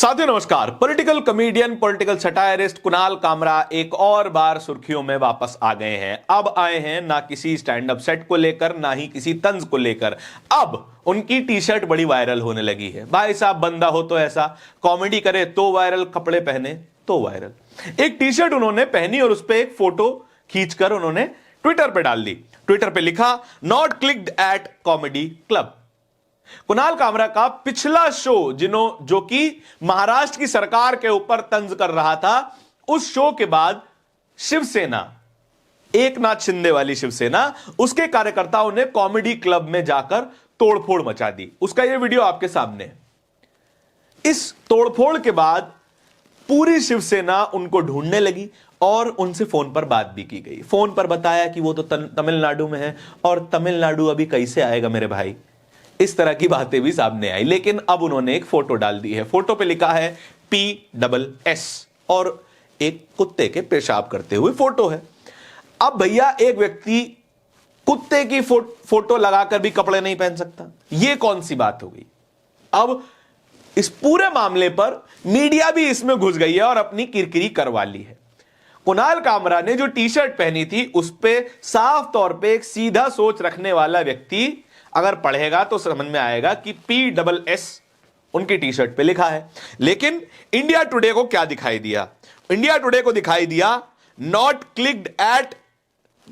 साथियों नमस्कार। Political comedian, political satirist Kunal Kamra एक और बार सुर्खियों में वापस आ गए हैं। अब आए हैं ना किसी स्टैंड अप सेट को लेकर, ना ही किसी तंज को लेकर। अब उनकी टी शर्ट बड़ी वायरल होने लगी है। भाई साहब, बंदा हो तो ऐसा, कॉमेडी करे तो वायरल, कपड़े पहने तो वायरल। एक टी शर्ट उन्होंने पहनी और उस पर एक फोटो खींचकर उन्होंने ट्विटर पे डाल दी। ट्विटर पे लिखा, not clicked at comedy club. Kunal Kamra का पिछला शो जो कि महाराष्ट्र की सरकार के ऊपर तंज कर रहा था, उस शो के बाद शिवसेना, एकनाथ शिंदे वाली शिवसेना, उसके कार्यकर्ताओं ने कॉमेडी क्लब में जाकर तोड़फोड़ मचा दी। उसका यह वीडियो आपके सामने है। इस तोड़फोड़ के बाद पूरी शिवसेना उनको ढूंढने लगी और उनसे फोन पर बात भी की गई। फोन पर बताया कि वो तो तमिलनाडु में है और तमिलनाडु अभी कैसे आएगा मेरे भाई, इस तरह की बातें भी सामने आई। लेकिन अब उन्होंने एक फोटो डाल दी है। फोटो पे लिखा है PSS और एक कुत्ते के पेशाब करते हुए फोटो है। अब भैया, एक व्यक्ति कुत्ते की फोटो लगाकर भी कपड़े नहीं पहन सकता, यह कौन सी बात हो गई। अब इस पूरे मामले पर मीडिया भी इसमें घुस गई है और अपनी किरकिरी करवा ली है। कुणाल कामरा ने जो टी शर्ट पहनी थी उस पर साफ तौर पे एक सीधा सोच रखने वाला व्यक्ति अगर पढ़ेगा तो समझ में आएगा कि PSS उनकी टी शर्ट पे लिखा है। लेकिन इंडिया टुडे को क्या दिखाई दिया? इंडिया टुडे को दिखाई दिया, not clicked at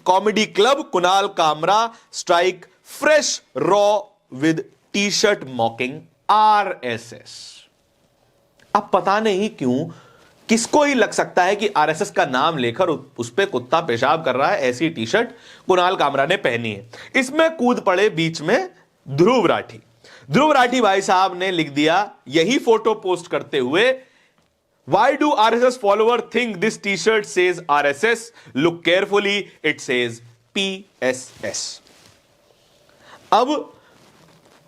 comedy club, Kunal Kamra strike fresh row with T shirt mocking RSS। अब पता नहीं क्यों किसको ही लग सकता है कि RSS का नाम लेकर उस पे कुत्ता पेशाब कर रहा है, ऐसी टी शर्ट कुणाल कामरा ने पहनी है। इसमें कूद पड़े बीच में ध्रुव राठी। ध्रुव राठी भाई साहब ने लिख दिया यही फोटो पोस्ट करते हुए, why do RSS follower think this T shirt says RSS, look carefully it says PSS। अब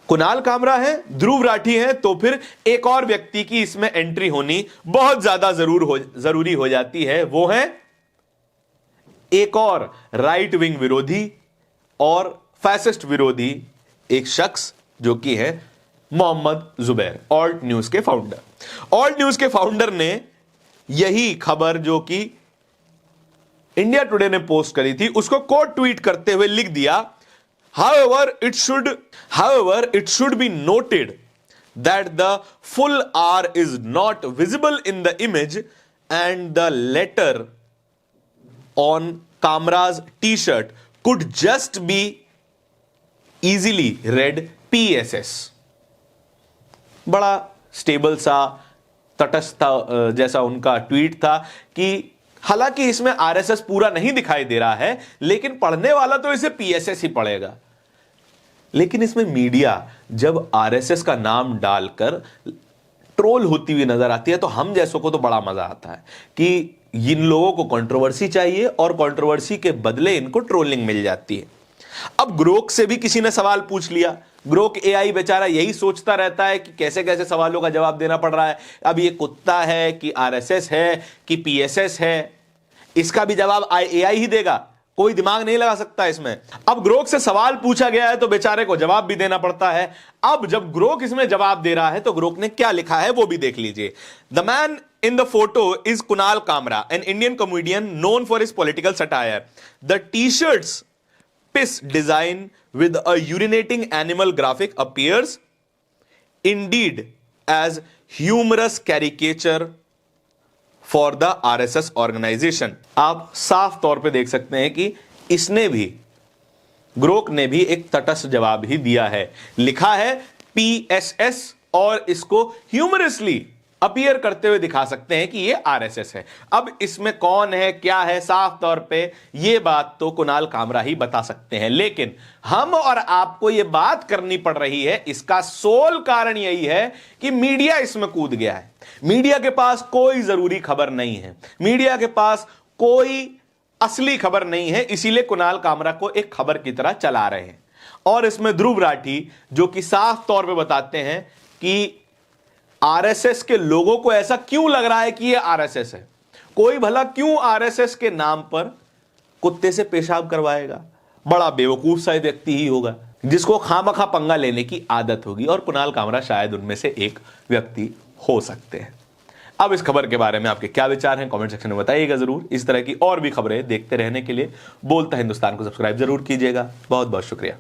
कुणाल कामरा है, ध्रुव राठी है, तो फिर एक और व्यक्ति की इसमें एंट्री होनी बहुत ज्यादा जरूरी हो जाती है। वो है एक और राइट विंग विरोधी और फैसिस्ट विरोधी एक शख्स, जो कि है मोहम्मद जुबैर, ऑल्ट न्यूज के फाउंडर। ऑल्ट न्यूज के फाउंडर ने यही खबर जो कि इंडिया टुडे ने पोस्ट करी थी, उसको कोट ट्वीट करते हुए लिख दिया, However, it should be noted that the full R is not visible in the image and the letter on Kamra's t-shirt could just be easily read PSS। बड़ा stable सा, तटस्थ जैसा उनका ट्वीट था कि हालांकि इसमें RSS पूरा नहीं दिखाई दे रहा है, लेकिन पढ़ने वाला तो इसे PSS ही पढ़ेगा। लेकिन इसमें मीडिया जब RSS का नाम डालकर ट्रोल होती हुई नजर आती है तो हम जैसों को तो बड़ा मजा आता है कि इन लोगों को कंट्रोवर्सी चाहिए और कंट्रोवर्सी के बदले इनको ट्रोलिंग मिल जाती है। अब ग्रोक से भी किसी ने सवाल पूछ लिया। ग्रोक AI बेचारा यही सोचता रहता है कि कैसे कैसे सवालों का जवाब देना पड़ रहा है। अब ये कुत्ता है कि RSS है कि PSS है, इसका भी जवाब AI ही देगा, कोई दिमाग नहीं लगा सकता इसमें। अब ग्रोक से सवाल पूछा गया है तो बेचारे को जवाब भी देना पड़ता है। अब जब ग्रोक इसमें जवाब दे रहा है तो ग्रोक ने क्या लिखा है वो भी देख लीजिए। The man in the photo is Kunal Kamra, an Indian comedian known for his political satire. The T-shirts piss design with a urinating animal graphic appears indeed as humorous caricature for the RSS organization। आप साफ तौर पे देख सकते हैं कि इसने भी, ग्रोक ने भी एक तटस्थ जवाब ही दिया है। लिखा है PSS और इसको ह्यूमरसली अपीयर करते हुए दिखा सकते हैं कि ये RSS है। अब इसमें कौन है क्या है, साफ तौर पे ये बात तो कुणाल कामरा ही बता सकते हैं। लेकिन हम और आपको ये बात करनी पड़ रही है, इसका सोल कारण यही है कि मीडिया इसमें कूद गया है। मीडिया के पास कोई जरूरी खबर नहीं है, मीडिया के पास कोई असली खबर नहीं है, इसीलिए कुणाल कामरा को एक खबर की तरह चला रहे हैं। और इसमें ध्रुव राठी जो कि साफ तौर पे बताते हैं कि RSS के लोगों को ऐसा क्यों लग रहा है कि ये RSS है, कोई भला क्यों RSS के नाम पर कुत्ते से पेशाब करवाएगा। बड़ा बेवकूफ सा व्यक्ति ही होगा जिसको खामखा पंगा लेने की आदत होगी, और कुणाल कामरा शायद उनमें से एक व्यक्ति हो सकते हैं। अब इस खबर के बारे में आपके क्या विचार हैं कमेंट सेक्शन में बताइएगा जरूर। इस तरह की और भी खबरें देखते रहने के लिए बोलता हिंदुस्तान को सब्सक्राइब जरूर कीजिएगा। बहुत बहुत शुक्रिया।